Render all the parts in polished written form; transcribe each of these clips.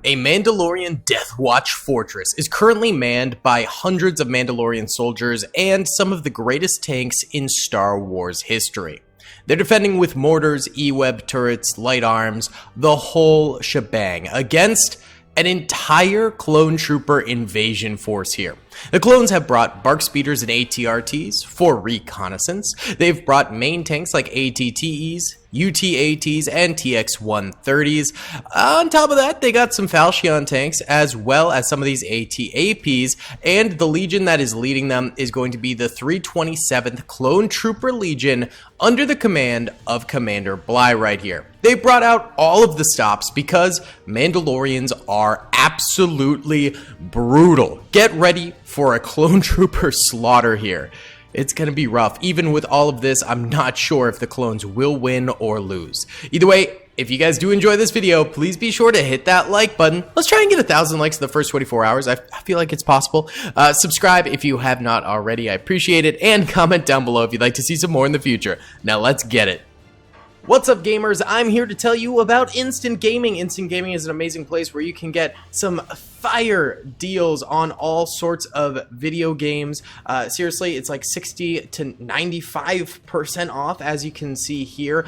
A Mandalorian Death Watch fortress is currently manned by hundreds of Mandalorian soldiers and some of the greatest tanks in Star Wars history. They're defending with mortars, E-web turrets, light arms, the whole shebang against an entire clone trooper invasion force here. The clones have brought BARC speeders and ATRTs for reconnaissance. They've brought main tanks like ATTEs, UTATs, and TX-130s. On top of that, they got some Falchion tanks as well as some of these AT-APs, and the Legion that is leading them is going to be the 327th Clone Trooper Legion under the command of Commander Bly right here. They brought out all of the stops because Mandalorians are absolutely brutal. Get ready for a clone trooper slaughter here. It's gonna be rough. Even with all of this, I'm not sure if the clones will win or lose. Either way, if you guys do enjoy this video, please be sure to hit that like button. Let's try and get 1,000 likes in the first 24 hours. I feel like it's possible. Subscribe if you have not already. I appreciate it. And comment down below if you'd like to see some more in the future. Now let's get it. What's up, gamers? I'm here to tell you about Instant Gaming. Instant Gaming is an amazing place where you can get some fire deals on all sorts of video games. Seriously, it's like 60 to 95% off, as you can see here.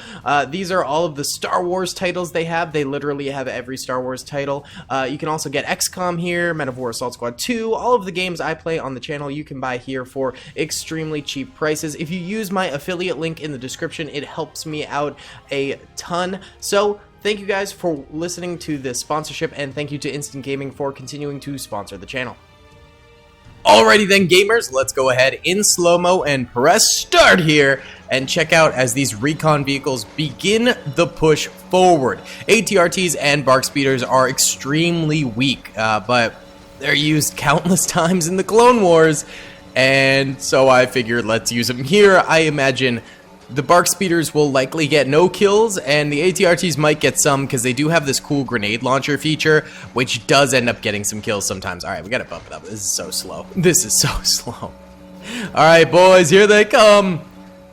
These are all of the Star Wars titles they have. They literally have every Star Wars title. You can also get XCOM here, Men of War Assault Squad 2. All of the games I play on the channel you can buy here for extremely cheap prices. If you use my affiliate link in the description, it helps me out a ton. So thank you guys for listening to this sponsorship, and thank you to Instant Gaming for continuing to sponsor the channel. Alrighty then, gamers, let's go ahead in slow-mo and press start here and check out as these recon vehicles begin the push forward. ATRTs and BARC speeders are extremely weak, but they're used countless times in the Clone Wars, and so I figured let's use them here. I imagine the BARC speeders will likely get no kills, and the ATRTs might get some because they do have this cool grenade launcher feature, which does end up getting some kills sometimes. Alright, we gotta bump it up. This is so slow. This is so slow. Alright, boys, here they come.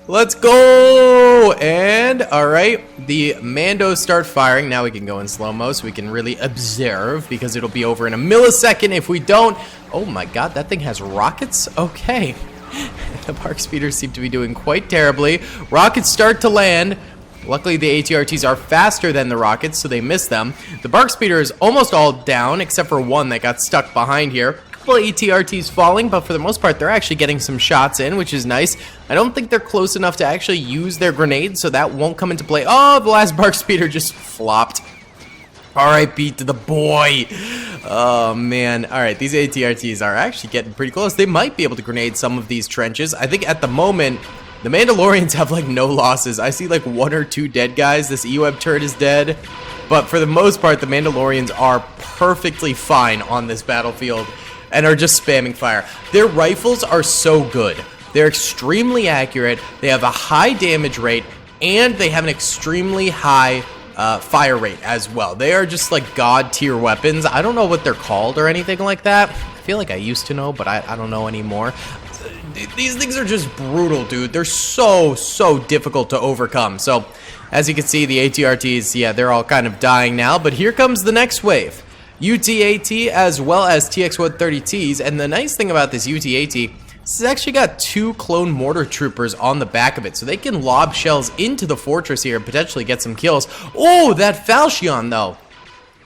Let's go! And, alright, the Mandos start firing. Now we can go in slow-mo so we can really observe, because it'll be over in a millisecond if we don't. Oh my god, that thing has rockets? Okay. The BARC speeders seem to be doing quite terribly. Rockets start to land. Luckily, the ATRTs are faster than the rockets, so they miss them. The BARC speeder is almost all down, except for one that got stuck behind here. A couple of ATRTs falling, but for the most part, they're actually getting some shots in, which is nice. I don't think they're close enough to actually use their grenades, so that won't come into play. Oh, the last BARC speeder just flopped. R.I.P. to the boy. Oh, man. Alright, these ATRTs are actually getting pretty close. They might be able to grenade some of these trenches. I think at the moment, the Mandalorians have, like, no losses. I see, like, 1 or 2 dead guys. This E-web turret is dead. But for the most part, the Mandalorians are perfectly fine on this battlefield and are just spamming fire. Their rifles are so good. They're extremely accurate. They have a high damage rate, and they have an extremely high fire rate as well. They are just like god tier weapons. I don't know what they're called or anything like that. I feel like I used to know, but I don't know anymore. These things are just brutal, dude. They're so difficult to overcome. So as you can see, the ATRTs, yeah, they're all kind of dying now, but here comes the next wave. UTAT as well as TX-130Ts, and the nice thing about this UTAT, this has actually got 2 clone mortar troopers on the back of it, so they can lob shells into the fortress here and potentially get some kills. Oh, that Falchion, though.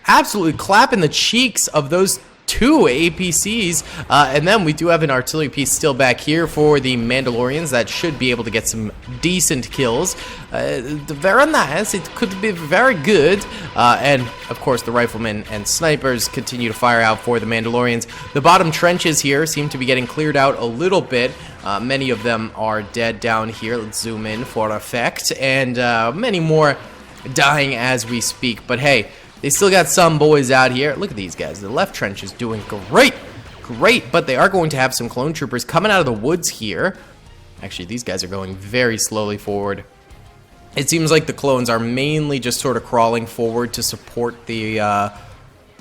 Absolutely clapping the cheeks of those 2 APCs. And then we do have an artillery piece still back here for the Mandalorians that should be able to get some decent kills. Very nice. It could be very good. And, of course, the riflemen and snipers continue to fire out for the Mandalorians. The bottom trenches here seem to be getting cleared out a little bit. Many of them are dead down here. Let's zoom in for effect. And many more dying as we speak. But, hey, they still got some boys out here. Look at these guys. The left trench is doing great, but they are going to have some clone troopers coming out of the woods here. Actually, these guys are going very slowly forward. It seems like the clones are mainly just sort of crawling forward to support the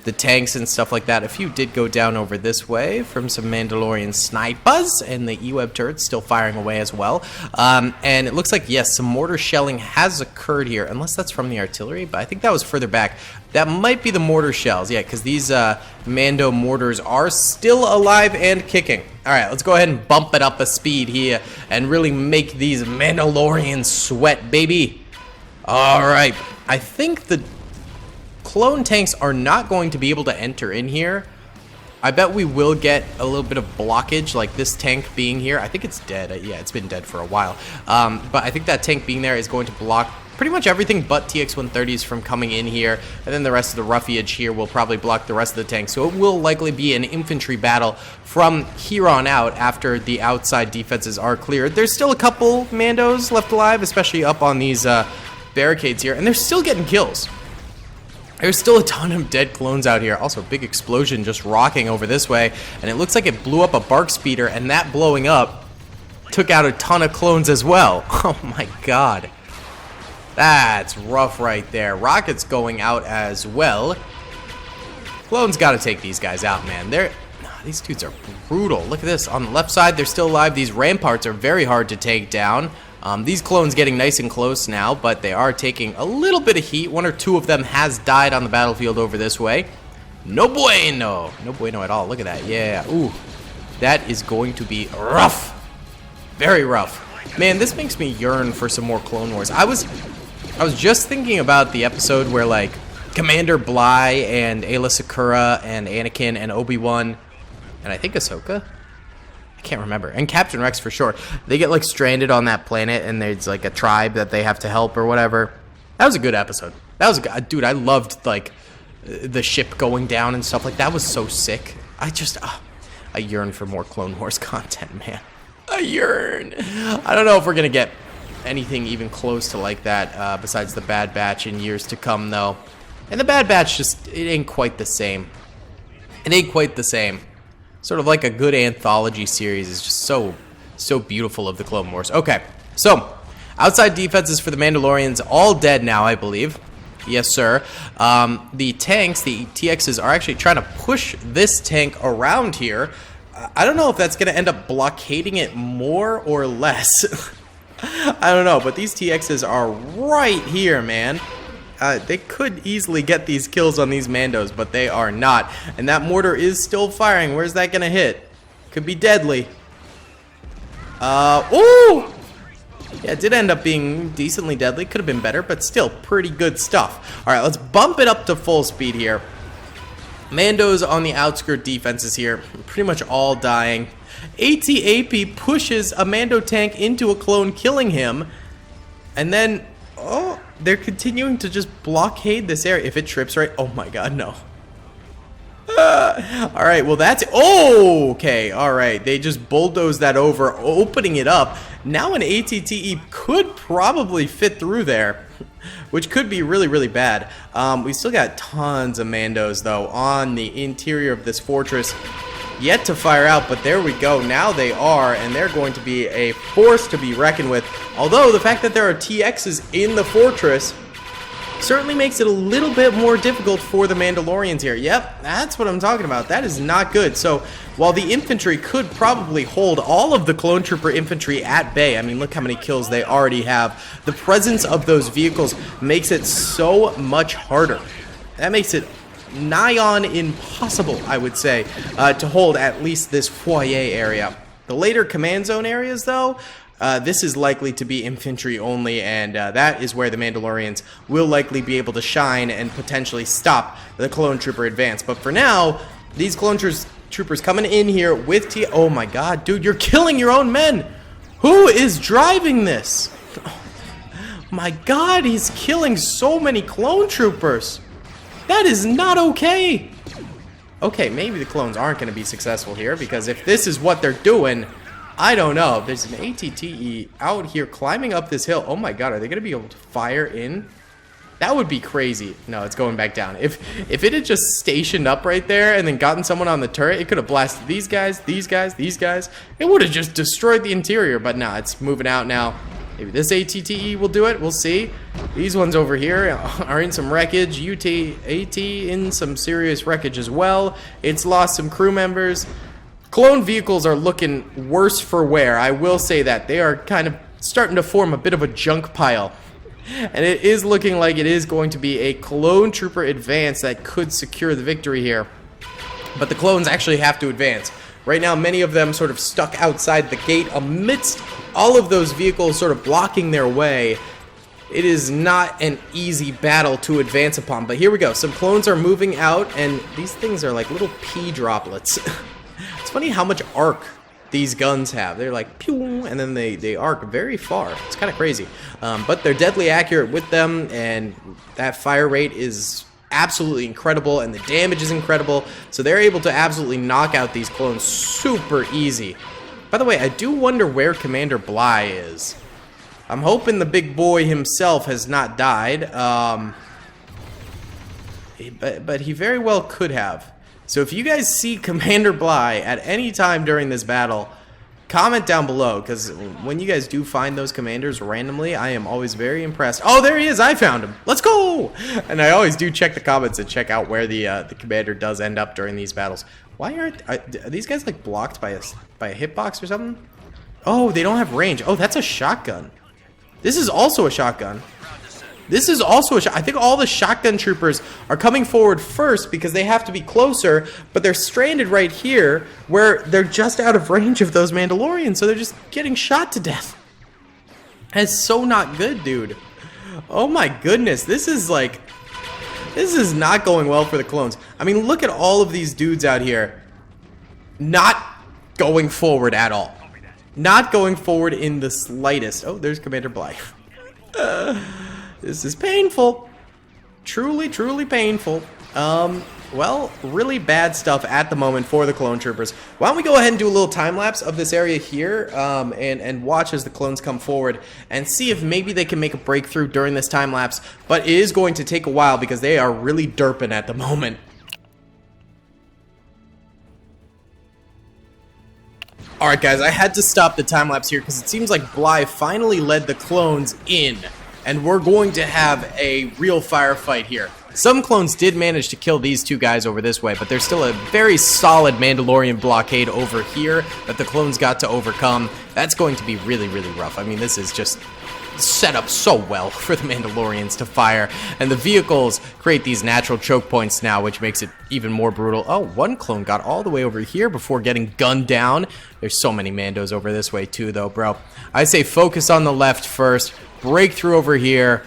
the tanks and stuff like that. A few did go down over this way from some Mandalorian snipers, and the E-Web turret's still firing away as well. And it looks like, yes, some mortar shelling has occurred here, unless that's from the artillery, but I think that was further back. That might be the mortar shells, yeah, because these Mando mortars are still alive and kicking. All right, let's go ahead and bump it up a speed here and really make these Mandalorians sweat, baby. All right, I think the clone tanks are not going to be able to enter in here. I bet we will get a little bit of blockage, like this tank being here. I think it's dead. Yeah, it's been dead for a while. But I think that tank being there is going to block pretty much everything but TX-130s from coming in here. And then the rest of the roughage here will probably block the rest of the tanks. So it will likely be an infantry battle from here on out after the outside defenses are cleared. There's still a couple Mandos left alive, especially up on these barricades here. And they're still getting kills. There's still a ton of dead clones out here. Also, big explosion just rocking over this way. And it looks like it blew up a bark speeder, and that blowing up took out a ton of clones as well. Oh my god. That's rough right there. Rockets going out as well. Clones got to take these guys out, man. These dudes are brutal. Look at this. On the left side, they're still alive. These ramparts are very hard to take down. These clones getting nice and close now, but they are taking a little bit of heat. One or two of them has died on the battlefield over this way. No bueno. No bueno at all. Look at that. Yeah. Ooh. That is going to be rough. Very rough. Man, this makes me yearn for some more Clone Wars. I was just thinking about the episode where, like, Commander Bly and Ayla Secura and Anakin and Obi-Wan and I think Ahsoka? Can't remember, and Captain Rex for sure, they get like stranded on that planet and there's like a tribe that they have to help or whatever. That was a good episode. That was a good, dude, I loved like the ship going down and stuff like that. Was so sick. I yearn for more Clone Wars content, man. I yearn. I don't know if we're gonna get anything even close to like that besides the Bad Batch in years to come though. And the Bad Batch just, it ain't quite the same. It ain't quite the same. Sort of like a good anthology series is just so beautiful of the Clone Wars. Okay, so outside defenses for the Mandalorians all dead now, I believe. Yes, sir. The tanks, the TXs, are actually trying to push this tank around here. I don't know if that's going to end up blockading it more or less. I don't know, but these TXs are right here, man. They could easily get these kills on these Mandos, but they are not. And that mortar is still firing. Where's that gonna hit? Could be deadly. Ooh! Yeah, it did end up being decently deadly. Could have been better, but still pretty good stuff. Alright, let's bump it up to full speed here. Mandos on the outskirt defenses here. Pretty much all dying. AT-AP pushes a Mando tank into a clone, killing him. And then, oh, they're continuing to just blockade this area. If it trips right, oh my god, no. All right, well that's, oh, okay, all right. They just bulldozed that over, opening it up. Now an ATTE could probably fit through there, which could be really, really bad. We still got tons of Mandos though on the interior of this fortress. Yet to fire out, but there we go. Now they are, and they're going to be a force to be reckoned with. Although the fact that there are TXs in the fortress certainly makes it a little bit more difficult for the Mandalorians here. Yep, that's what I'm talking about. That is not good. So while the infantry could probably hold all of the clone trooper infantry at bay, I mean, look how many kills they already have. The presence of those vehicles makes it so much harder. That makes it nigh on impossible, I would say, to hold at least this foyer area. The later command zone areas, though, this is likely to be infantry only, and that is where the Mandalorians will likely be able to shine and potentially stop the clone trooper advance. But for now, these clone troopers coming in here with oh my god, dude, you're killing your own men! Who is driving this? Oh my god, he's killing so many clone troopers! That is not okay. Okay, maybe the clones aren't going to be successful here, because if this is what they're doing, I don't know. There's an ATTE out here climbing up this hill. Oh my god, are they going to be able to fire in? That would be crazy. No, it's going back down. If it had just stationed up right there and then gotten someone on the turret, it could have blasted these guys, these guys, these guys. It would have just destroyed the interior, but nah, it's moving out now. Maybe this ATTE will do it. We'll see. These ones over here are in some wreckage. AT in some serious wreckage as well. It's lost some crew members. Clone vehicles are looking worse for wear. I will say that. They are kind of starting to form a bit of a junk pile. And it is looking like it is going to be a clone trooper advance that could secure the victory here. But the clones actually have to advance. Right now, many of them sort of stuck outside the gate amidst all of those vehicles sort of blocking their way. It is not an easy battle to advance upon. But here we go. Some clones are moving out, and these things are like little pea droplets. It's funny how much arc these guns have. They're like pew, and then they arc very far. It's kind of crazy. But they're deadly accurate with them, and that fire rate is absolutely incredible, and the damage is incredible. So they're able to absolutely knock out these clones super easy. By the way, I do wonder where Commander Bly is. I'm hoping the big boy himself has not died. But he very well could have. So if you guys see Commander Bly at any time during this battle, comment down below, because when you guys do find those commanders randomly, I am always very impressed. Oh, there he is! I found him! Let's go! And I always do check the comments and check out where the commander does end up during these battles. Why are these guys like blocked by a hitbox or something? Oh, they don't have range. Oh, that's a shotgun. This is also a shotgun. This is also a shot. I think all the shotgun troopers are coming forward first because they have to be closer, but they're stranded right here where they're just out of range of those Mandalorians, so they're just getting shot to death. That's so not good, dude. Oh my goodness, this is not going well for the clones. I mean, look at all of these dudes out here not going forward at all. Not going forward in the slightest. Oh, there's Commander Bly. This is painful. Truly, truly painful. Well, really bad stuff at the moment for the clone troopers. Why don't we go ahead and do a little time lapse of this area here, and watch as the clones come forward and see if maybe they can make a breakthrough during this time lapse. But it is going to take a while because they are really derping at the moment. Alright guys, I had to stop the time lapse here because it seems like Bly finally led the clones in. And we're going to have a real firefight here. Some clones did manage to kill these two guys over this way, but there's still a very solid Mandalorian blockade over here that the clones got to overcome. That's going to be really, really rough. I mean, this is just set up so well for the Mandalorians to fire. And the vehicles create these natural choke points now, which makes it even more brutal. Oh, one clone got all the way over here before getting gunned down. There's so many Mandos over this way too, though, bro. I say focus on the left first. Breakthrough over here.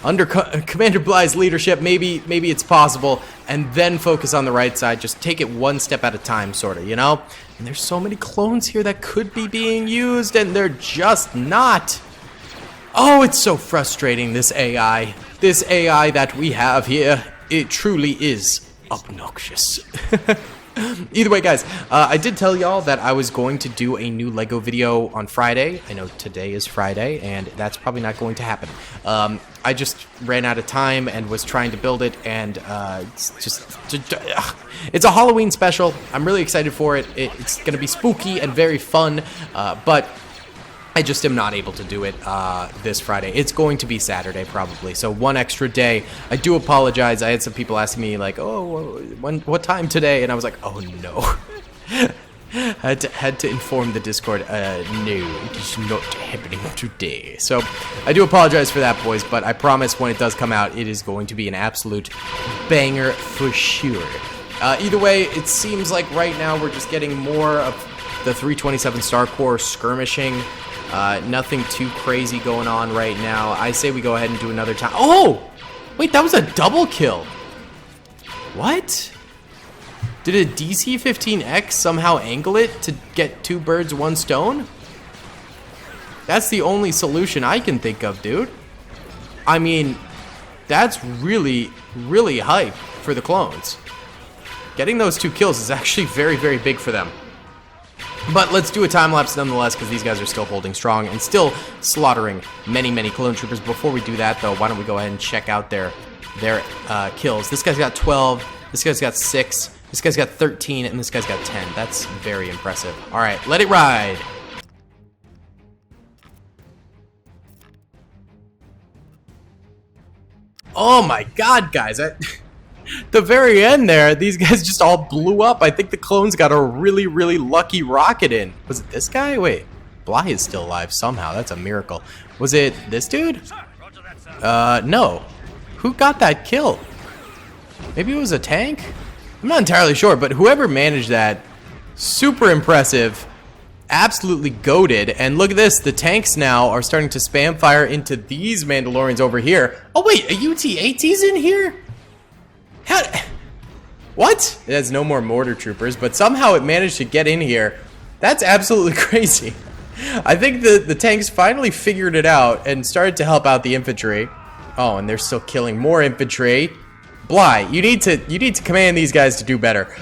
Under Commander Bly's leadership, maybe it's possible, and then focus on the right side. Just take it one step at a time, sort of, you know? And there's so many clones here that could be being used, and they're just not. Oh, it's so frustrating, this AI. This AI that we have here, it truly is obnoxious. Either way, guys, I did tell y'all that I was going to do a new LEGO video on Friday. I know today is Friday, and that's probably not going to happen. I just ran out of time and was trying to build it, and it's a Halloween special. I'm really excited for it. It's going to be spooky and very fun, but I just am not able to do it this Friday. It's going to be Saturday probably, so one extra day. I do apologize. I had some people asking me like, "Oh, what time today?" And I was like, "Oh no." had to inform the Discord. No, it is not happening today. So I do apologize for that, boys. But I promise when it does come out, it is going to be an absolute banger for sure. Either way, it seems like right now we're just getting more of the 327 Star Corps skirmishing. Nothing too crazy going on right now. I say we go ahead and do another time. Oh! Wait, that was a double kill. What? Did a DC-15X somehow angle it to get two birds, one stone? That's the only solution I can think of, dude. I mean, that's really, really hype for the clones. Getting those two kills is actually very, very big for them. But let's do a time-lapse nonetheless, because these guys are still holding strong and still slaughtering many, many clone troopers. Before we do that, though, why don't we go ahead and check out their kills. This guy's got 12, this guy's got 6, this guy's got 13, and this guy's got 10. That's very impressive. All right, let it ride. Oh my god, guys. The very end there, these guys just all blew up. I think the clones got a really, really lucky rocket in. Was it this guy? Wait. Bly is still alive somehow. That's a miracle. Was it this dude? No. Who got that kill? Maybe it was a tank? I'm not entirely sure, but whoever managed that, super impressive. Absolutely goated. And look at this. The tanks now are starting to spam fire into these Mandalorians over here. Oh, wait. A UT-AT's in here? How? What? It has no more mortar troopers, but somehow it managed to get in here. That's absolutely crazy. I think the tanks finally figured it out and started to help out the infantry. Oh, and they're still killing more infantry. Bly, you need to command these guys to do better.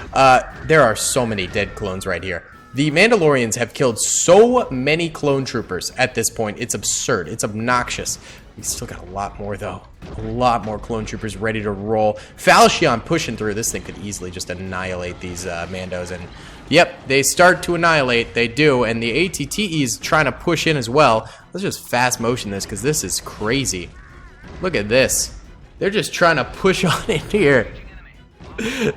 There are so many dead clones right here. The Mandalorians have killed so many clone troopers at this point. It's absurd. It's obnoxious. We still got a lot more, though. A lot more clone troopers ready to roll. Falchion pushing through. This thing could easily just annihilate these Mandos. And, yep, they start to annihilate. They do. And the ATTE is trying to push in as well. Let's just fast motion this because this is crazy. Look at this. They're just trying to push on in here.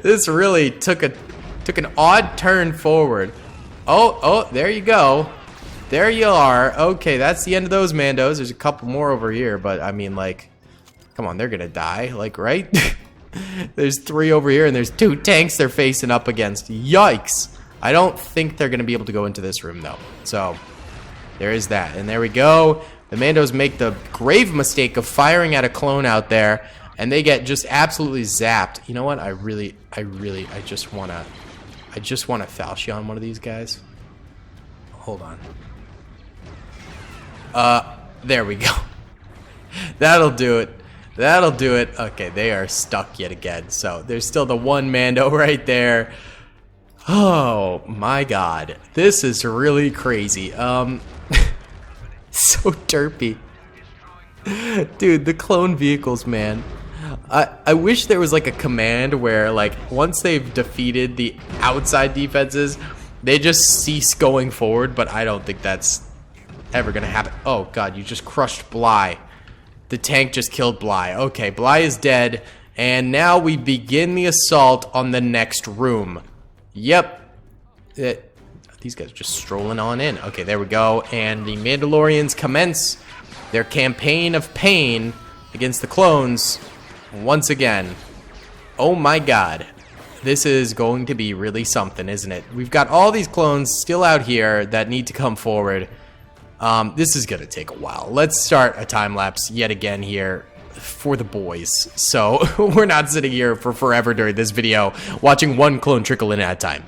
This really took an odd turn forward. Oh, there you go. There you are. Okay, that's the end of those Mandos. There's a couple more over here, but I mean, like, come on, they're gonna die, like, right? There's 3 over here, and there's 2 tanks they're facing up against. Yikes. I don't think they're gonna be able to go into this room, though. So, there is that. And there we go. The Mandos make the grave mistake of firing at a clone out there, and they get just absolutely zapped. You know what? I just wanna Falchion one of these guys. Hold on. There we go. That'll do it. That'll do it. Okay, they are stuck yet again. So there's still the one Mando right there. Oh my god. This is really crazy. So derpy. Dude, the clone vehicles, man. I wish there was like a command where like once they've defeated the outside defenses, they just cease going forward, but I don't think that's ever gonna happen. Oh god, you just crushed Bly. The tank just killed Bly. Okay, Bly is dead, and now we begin the assault on the next room. Yep. These guys are just strolling on in. Okay, there we go. And the Mandalorians commence their campaign of pain against the clones once again. Oh my god. This is going to be really something, isn't it? We've got all these clones still out here that need to come forward. This is going to take a while. Let's start a time lapse yet again here for the boys. So we're not sitting here for forever during this video watching one clone trickle in at a time.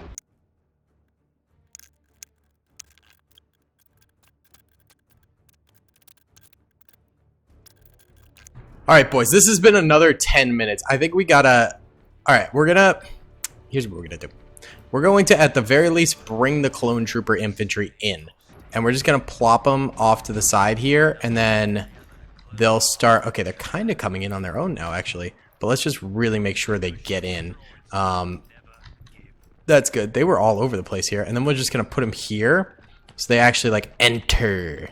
Alright, boys, this has been another 10 minutes. I think we gotta... Alright, here's what we're gonna do. We're going to, at the very least, bring the clone trooper infantry in. And we're just gonna plop them off to the side here, and then they'll start... Okay, they're kind of coming in on their own now, actually. But let's just really make sure they get in. That's good. They were all over the place here. And then we're just gonna put them here, so they actually, like, enter.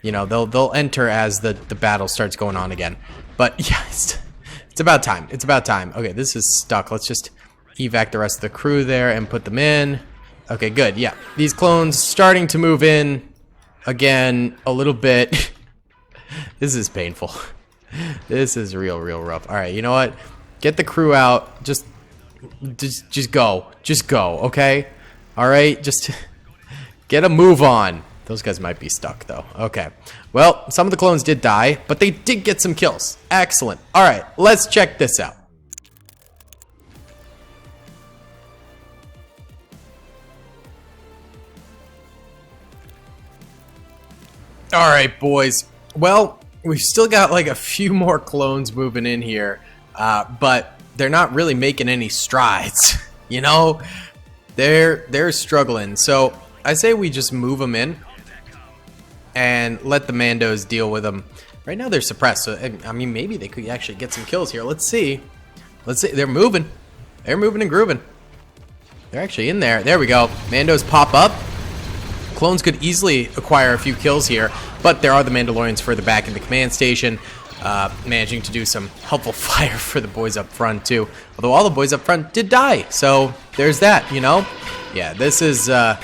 You know, they'll enter as the battle starts going on again. But yeah, it's about time. It's about time. Okay, this is stuck. Let's just evac the rest of the crew there and put them in. Okay, good. Yeah, these clones starting to move in again a little bit. This is painful. This is real rough. All right, you know what? Get the crew out. Just go. Just go. Okay. All right. Just get a move on. Those guys might be stuck, though. Okay. Well, some of the clones did die, but they did get some kills. Excellent. All right, let's check this out. All right, boys. Well, we've still got like a few more clones moving in here, but they're not really making any strides. You know, they're struggling. So I say we just move them in and let the Mandos deal with them. Right now they're suppressed, so I mean maybe they could actually get some kills here. Let's see. They're moving. They're moving and grooving. They're actually in there. There we go. Mandos pop up. Clones could easily acquire a few kills here, but there are the Mandalorians further back in the command station. managing to do some helpful fire for the boys up front too. Although all the boys up front did die, so there's that, you know? Yeah, this is, I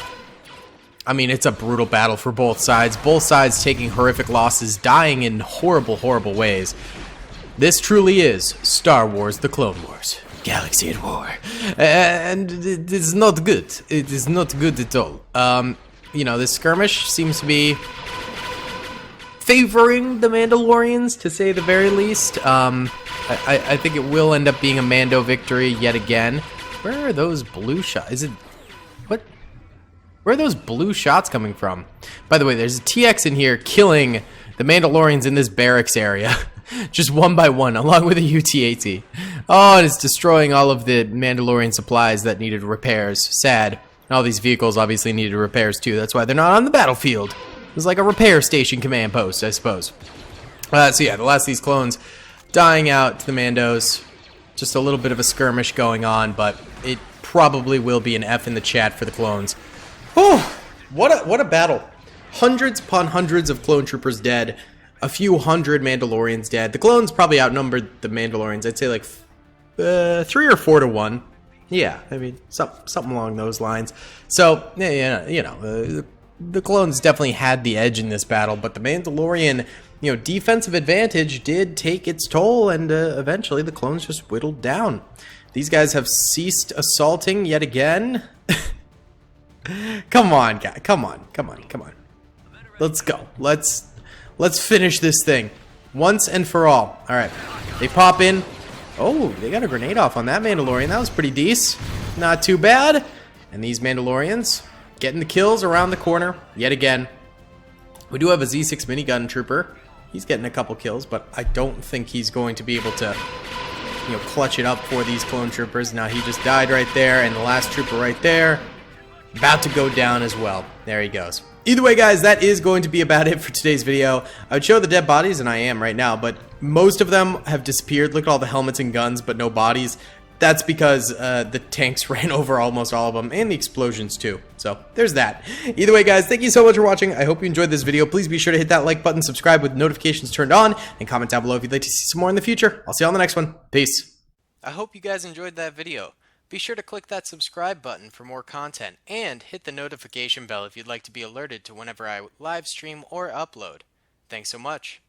mean, it's a brutal battle for both sides. Both sides taking horrific losses, dying in horrible, horrible ways. This truly is Star Wars: The Clone Wars. Galaxy at War. And it is not good. It is not good at all. You know, this skirmish seems to be favoring the Mandalorians, to say the very least. I think it will end up being a Mando victory yet again. Where are those blue shots? Is it... What? Where are those blue shots coming from? By the way, there's a TX in here killing the Mandalorians in this barracks area. Just one by one, along with a UT-AT. Oh, and it's destroying all of the Mandalorian supplies that needed repairs. Sad. And all these vehicles obviously needed repairs too. That's why they're not on the battlefield. It's like a repair station command post, I suppose. So yeah, the last of these clones dying out to the Mandos. Just a little bit of a skirmish going on, but it probably will be an F in the chat for the clones. Whew, what a battle. Hundreds upon hundreds of clone troopers dead. A few hundred Mandalorians dead. The clones probably outnumbered the Mandalorians. I'd say like 3 or 4 to 1. Yeah, I mean, something along those lines. So, yeah, you know, the clones definitely had the edge in this battle, but the Mandalorian, you know, defensive advantage did take its toll, and eventually the clones just whittled down. These guys have ceased assaulting yet again. Come on, guy. Come on. Let's go. Let's finish this thing once and for all. All right, they pop in. Oh, they got a grenade off on that Mandalorian. That was pretty decent. Not too bad. And these Mandalorians getting the kills around the corner yet again. We do have a Z6 minigun trooper. He's getting a couple kills, but I don't think he's going to be able to, you know, clutch it up for these clone troopers. Now he just died right there, and the last trooper right there about to go down as well. There he goes. Either way, guys, that is going to be about it for today's video. I would show the dead bodies, and I am right now, but most of them have disappeared. Look at all the helmets and guns, but no bodies. That's because the tanks ran over almost all of them, and the explosions too. So there's that. Either way, guys, thank you so much for watching. I hope you enjoyed this video. Please be sure to hit that like button, subscribe with notifications turned on, and comment down below if you'd like to see some more in the future. I'll see you on the next one. Peace. I hope you guys enjoyed that video. Be sure to click that subscribe button for more content, and hit the notification bell if you'd like to be alerted to whenever I live stream or upload. Thanks so much.